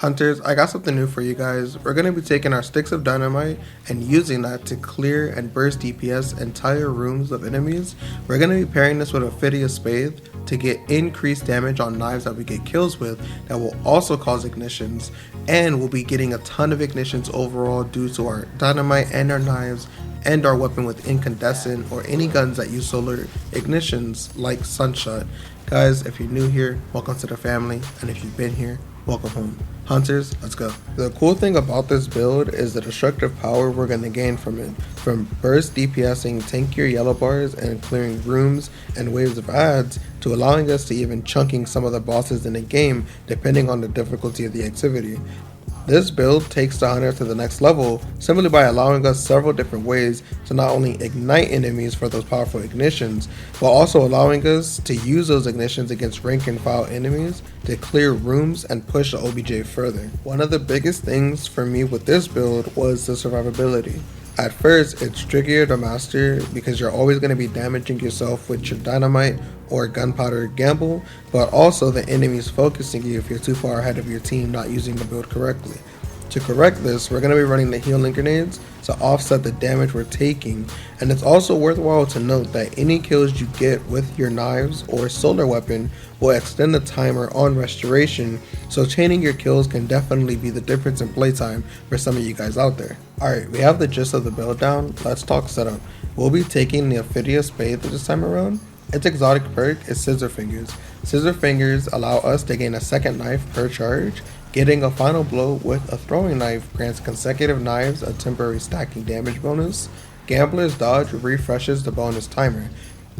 Hunters, I got something new for you guys. We're going to be taking our sticks of dynamite and using that to clear and burst DPS entire rooms of enemies. We're going to be pairing this with a Phidia Spade to get increased damage on knives that we get kills with that will also cause ignitions, and we'll be getting a ton of ignitions overall due to our dynamite and our knives and our weapon with incandescent or any guns that use solar ignitions like Sunshot. Guys, if you're new here, welcome to the family, and if you've been here, welcome home. Hunters, let's go. The cool thing about this build is the destructive power we're going to gain from it. From burst DPSing tankier yellow bars and clearing rooms and waves of adds, to allowing us to even chunking some of the bosses in the game depending on the difficulty of the activity. This build takes the hunter to the next level simply by allowing us several different ways to not only ignite enemies for those powerful ignitions, but also allowing us to use those ignitions against rank and file enemies to clear rooms and push the OBJ further. One of the biggest things for me with this build was the survivability. At first, it's trickier to master because you're always going to be damaging yourself with your dynamite or gunpowder gamble, but also the enemy's focusing you if you're too far ahead of your team not using the build correctly. To correct this, we're going to be running the healing grenades to offset the damage we're taking, and it's also worthwhile to note that any kills you get with your knives or solar weapon will extend the timer on restoration, so chaining your kills can definitely be the difference in playtime for some of you guys out there. Alright, we have the gist of the build down, let's talk setup. We'll be taking the Phidia Spade this time around. Its exotic perk is Scissor Fingers. Scissor Fingers allow us to gain a second knife per charge. Getting a final blow with a throwing knife grants consecutive knives a temporary stacking damage bonus. Gambler's Dodge refreshes the bonus timer.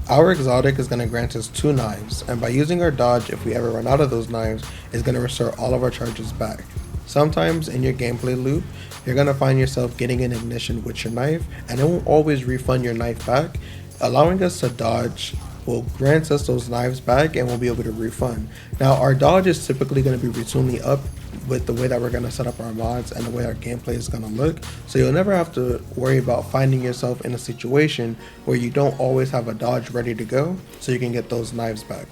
Our exotic is going to grant us 2 knives, and by using our dodge, if we ever run out of those knives, it's going to restore all of our charges back. Sometimes in your gameplay loop, you're going to find yourself getting an ignition with your knife, and it won't always refund your knife back. Allowing us to dodge will grant us those knives back and we'll be able to refund. Now our dodge is typically going to be routinely up with the way that we're going to set up our mods and the way our gameplay is going to look, so you'll never have to worry about finding yourself in a situation where you don't always have a dodge ready to go so you can get those knives back.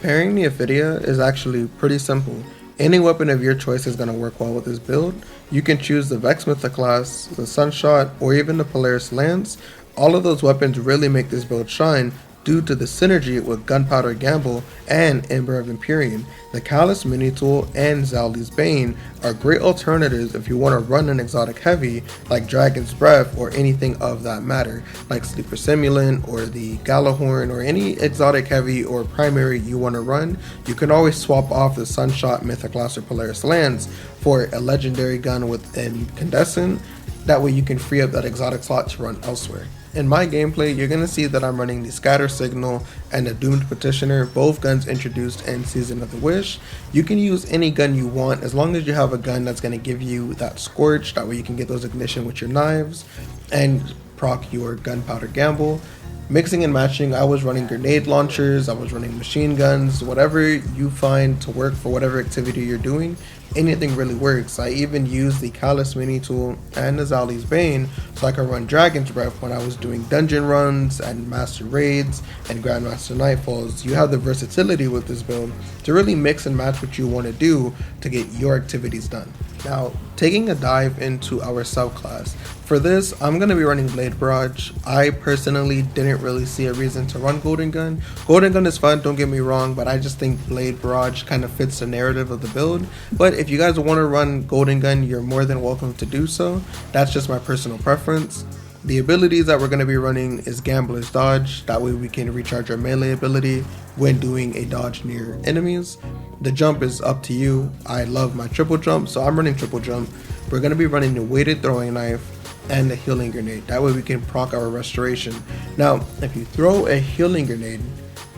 Pairing the Phidia is actually pretty simple. Any weapon of your choice is going to work well with this build. You can choose the Vex Mythoclast, the Sunshot, or even the Polaris Lance. All of those weapons really make this build shine due to the synergy with Gunpowder Gamble and Ember of Empyrean. The Callous Mini Tool and Zali's Bane are great alternatives if you want to run an exotic heavy like Dragon's Breath or anything of that matter, like Sleeper Simulant or the Galahorn or any exotic heavy or primary you want to run. You can always swap off the Sunshot, Mythoclast, or Polaris Lance for a legendary gun with incandescent. That way you can free up that exotic slot to run elsewhere. In my gameplay, you're going to see that I'm running the Scatter Signal and the Doomed Petitioner, both guns introduced in Season of the Wish. You can use any gun you want as long as you have a gun that's going to give you that Scorch, that way you can get those ignition with your knives and proc your Gunpowder Gamble. Mixing and matching, I was running grenade launchers, I was running machine guns, whatever you find to work for whatever activity you're doing, anything really works. I even used the Callous Mini Tool and the Zali's Bane so I could run Dragon's Breath when I was doing dungeon runs and master raids and Grandmaster Nightfalls. You have the versatility with this build to really mix and match what you want to do to get your activities done. Now, taking a dive into our subclass. For this, I'm going to be running Blade Barrage. I personally didn't really see a reason to run Golden Gun. Golden Gun is fun, don't get me wrong, but I just think Blade Barrage kind of fits the narrative of the build. But if you guys want to run Golden Gun, you're more than welcome to do so. That's just my personal preference. The abilities that we're going to be running is Gambler's Dodge, that way we can recharge our melee ability when doing a dodge near enemies. The jump is up to you. I love my triple jump, so I'm running triple jump. We're going to be running the weighted throwing knife and the healing grenade, that way we can proc our restoration. Now, if you throw a healing grenade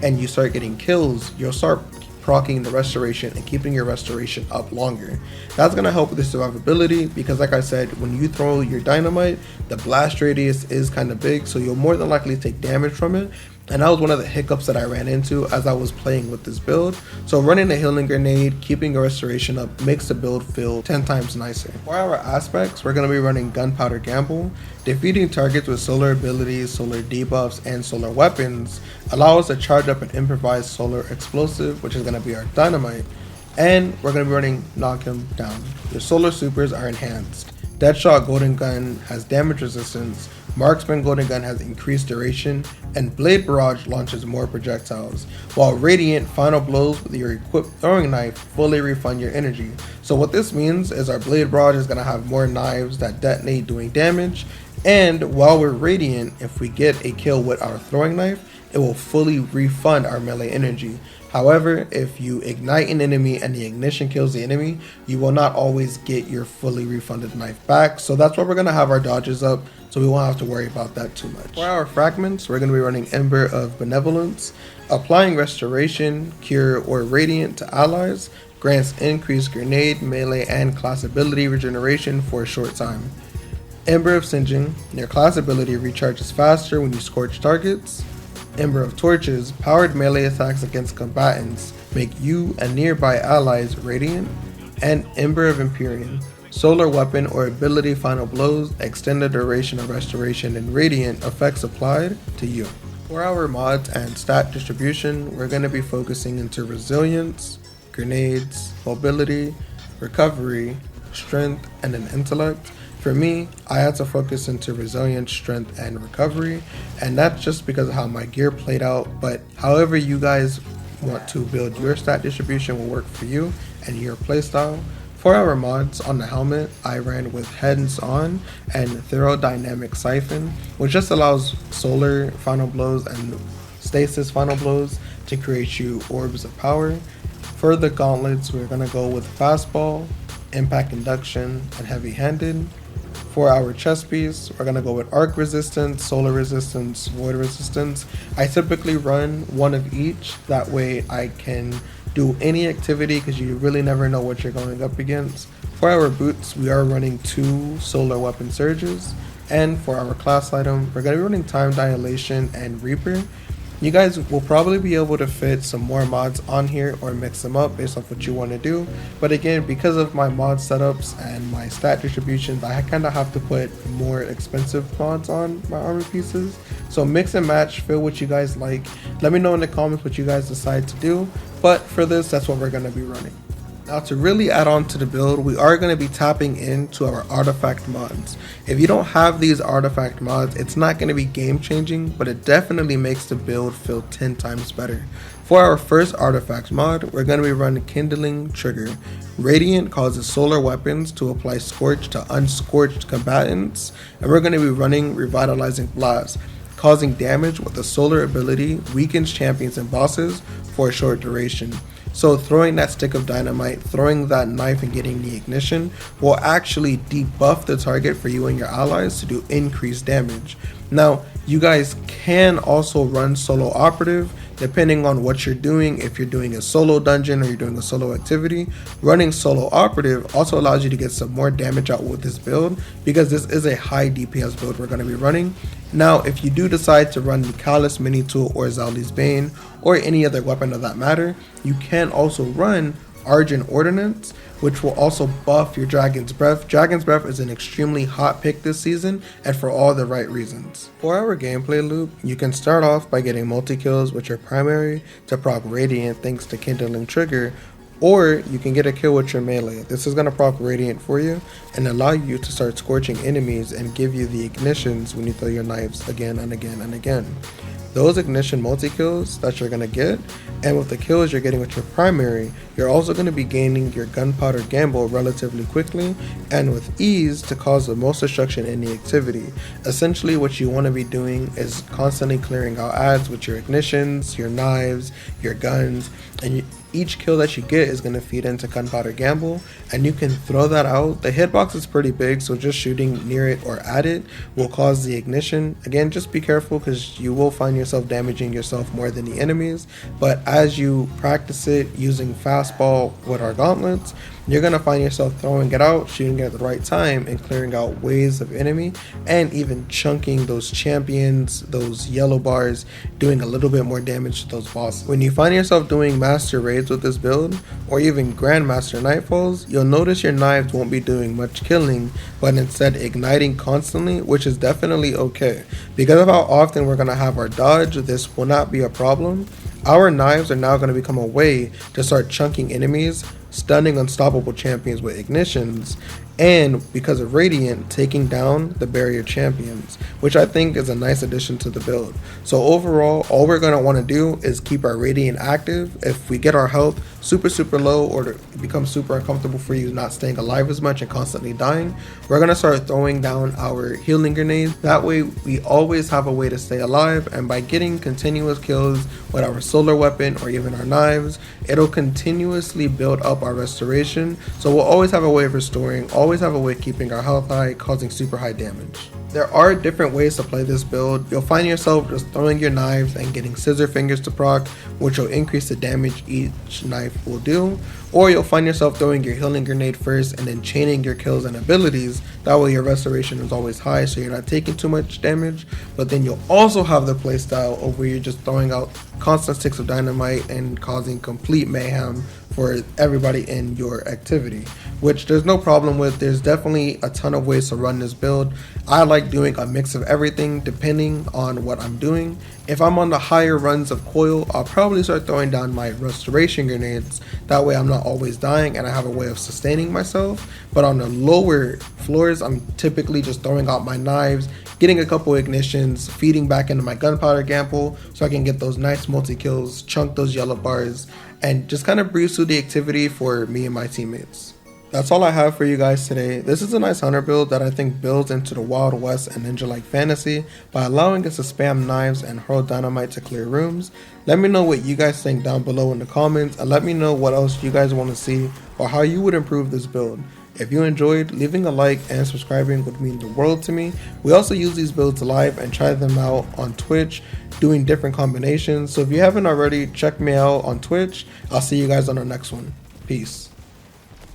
and you start getting kills, you'll start proccing the restoration and keeping your restoration up longer. That's going to help with the survivability because, like I said, when you throw your dynamite, the blast radius is kind of big, so you'll more than likely take damage from it. And that was one of the hiccups that I ran into as I was playing with this build. So running a healing grenade, keeping your restoration up, makes the build feel 10 times nicer. For our aspects, we're going to be running Gunpowder Gamble. Defeating targets with solar abilities, solar debuffs, and solar weapons allow us to charge up an improvised solar explosive, which is going to be our dynamite. And we're going to be running Knock Him Down. Your solar supers are enhanced. Deadshot Golden Gun has damage resistance, Marksman Golden Gun has increased duration, and Blade Barrage launches more projectiles, while Radiant Final Blows with your equipped throwing knife fully refund your energy. So what this means is our Blade Barrage is going to have more knives that detonate doing damage, and while we're Radiant, if we get a kill with our throwing knife, it will fully refund our melee energy. However, if you ignite an enemy and the ignition kills the enemy, you will not always get your fully refunded knife back. So that's why we're going to have our dodges up, so we won't have to worry about that too much. For our fragments, we're going to be running Ember of Benevolence. Applying Restoration, Cure, or Radiant to allies grants increased grenade, melee, and class ability regeneration for a short time. Ember of Singeing, your class ability recharges faster when you scorch targets. Ember of Torches, powered melee attacks against combatants make you and nearby allies radiant. And Ember of Empyrean, solar weapon or ability final blows extend the duration of restoration and radiant effects applied to you. For our mods and stat distribution, we're going to be focusing into resilience, grenades, mobility, recovery, strength, and an intellect. For me, I had to focus into resilience, strength, and recovery, and that's just because of how my gear played out, but however you guys want to build your stat distribution will work for you and your playstyle. For our mods on the helmet, I ran with Heads On and Thermodynamic Siphon, which just allows solar final blows and stasis final blows to create you orbs of power. For the gauntlets, we're going to go with Fastball, Impact Induction, and Heavy Handed. For our chest piece, we're going to go with Arc Resistance, Solar Resistance, Void Resistance. I typically run one of each, that way I can do any activity because you really never know what you're going up against. For our boots, we are running 2 Solar Weapon Surges. And for our class item, we're going to be running Time Dilation and Reaper. You guys will probably be able to fit some more mods on here or mix them up based off what you want to do. But again, because of my mod setups and my stat distributions, I kind of have to put more expensive mods on my armor pieces. So mix and match, feel what you guys like. Let me know in the comments what you guys decide to do. But for this, that's what we're going to be running. Now to really add on to the build, we are going to be tapping into our artifact mods. If you don't have these artifact mods, it's not going to be game changing, but it definitely makes the build feel 10 times better. For our first artifact mod, we're going to be running Kindling Trigger. Radiant causes solar weapons to apply Scorch to unscorched combatants, and we're going to be running Revitalizing Blast. Causing damage with a solar ability weakens champions and bosses for a short duration. So throwing that stick of dynamite, throwing that knife and getting the ignition will actually debuff the target for you and your allies to do increased damage. Now, you guys can also run solo operative depending on what you're doing. If you're doing a solo dungeon or you're doing a solo activity, running solo operative also allows you to get some more damage out with this build because this is a high DPS build we're going to be running. Now, if you do decide to run the Callus Mini Tool or Zali's Bane or any other weapon of that matter, you can also run Argent Ordnance, which will also buff your Dragon's Breath. Dragon's Breath is an extremely hot pick this season and for all the right reasons. For our gameplay loop, you can start off by getting multi-kills with your primary to proc Radiant thanks to Kindling Trigger, or you can get a kill with your melee. This is going to proc Radiant for you and allow you to start scorching enemies and give you the ignitions when you throw your knives again and again and again. Those ignition multi-kills that you're going to get, and with the kills you're getting with your primary, you're also going to be gaining your gunpowder gamble relatively quickly and with ease to cause the most destruction in the activity. Essentially what you want to be doing is constantly clearing out ads with your ignitions, your knives, your guns, and each kill that you get is going to feed into gunpowder gamble, and you can throw that out. The hitbox is pretty big, so just shooting near it or at it will cause the ignition. Again, just be careful because you will find yourself damaging yourself more than the enemies, but as you practice it using fastball with our gauntlets, you're going to find yourself throwing it out, shooting it at the right time, and clearing out waves of enemy, and even chunking those champions, those yellow bars, doing a little bit more damage to those bosses. When you find yourself doing master raids with this build, or even grandmaster nightfalls, you'll notice your knives won't be doing much killing, but instead igniting constantly, which is definitely okay. Because of how often we're going to have our dodge, this will not be a problem. Our knives are now going to become a way to start chunking enemies stunning unstoppable champions with ignitions, and because of Radiant, taking down the barrier champions, which I think is a nice addition to the build. So overall, all we're going to want to do is keep our Radiant active. If we get our health super low, or it becomes super uncomfortable for you not staying alive as much and constantly dying, we're going to start throwing down our healing grenades. That way we always have a way to stay alive, and by getting continuous kills with our solar weapon or even our knives, it'll continuously build up our restoration. So we'll always have a way of restoring, always have a way of keeping our health high, causing super high damage. There are different ways to play this build. You'll find yourself just throwing your knives and getting scissor fingers to proc, which will increase the damage each knife will do. Or you'll find yourself throwing your healing grenade first and then chaining your kills and abilities. That way your restoration is always high, so you're not taking too much damage. But then you'll also have the playstyle of where you're just throwing out constant sticks of dynamite and causing complete mayhem for everybody in your activity, which there's no problem with. There's definitely a ton of ways to run this build. I like doing a mix of everything depending on what I'm doing. If I'm on the higher runs of coil, I'll probably start throwing down my restoration grenades. That way I'm not always dying and I have a way of sustaining myself. But on the lower floors, I'm typically just throwing out my knives, getting a couple ignitions, feeding back into my gunpowder gamble so I can get those nice multi-kills, chunk those yellow bars, and just kind of breeze through the activity for me and my teammates. That's all I have for you guys today. This is a nice hunter build that I think builds into the Wild West and ninja-like fantasy by allowing us to spam knives and hurl dynamite to clear rooms. Let me know what you guys think down below in the comments, and let me know what else you guys want to see or how you would improve this build. If you enjoyed, leaving a like and subscribing would mean the world to me. We also use these builds live and try them out on Twitch, doing different combinations. So if you haven't already, check me out on Twitch. I'll see you guys on our next one. Peace.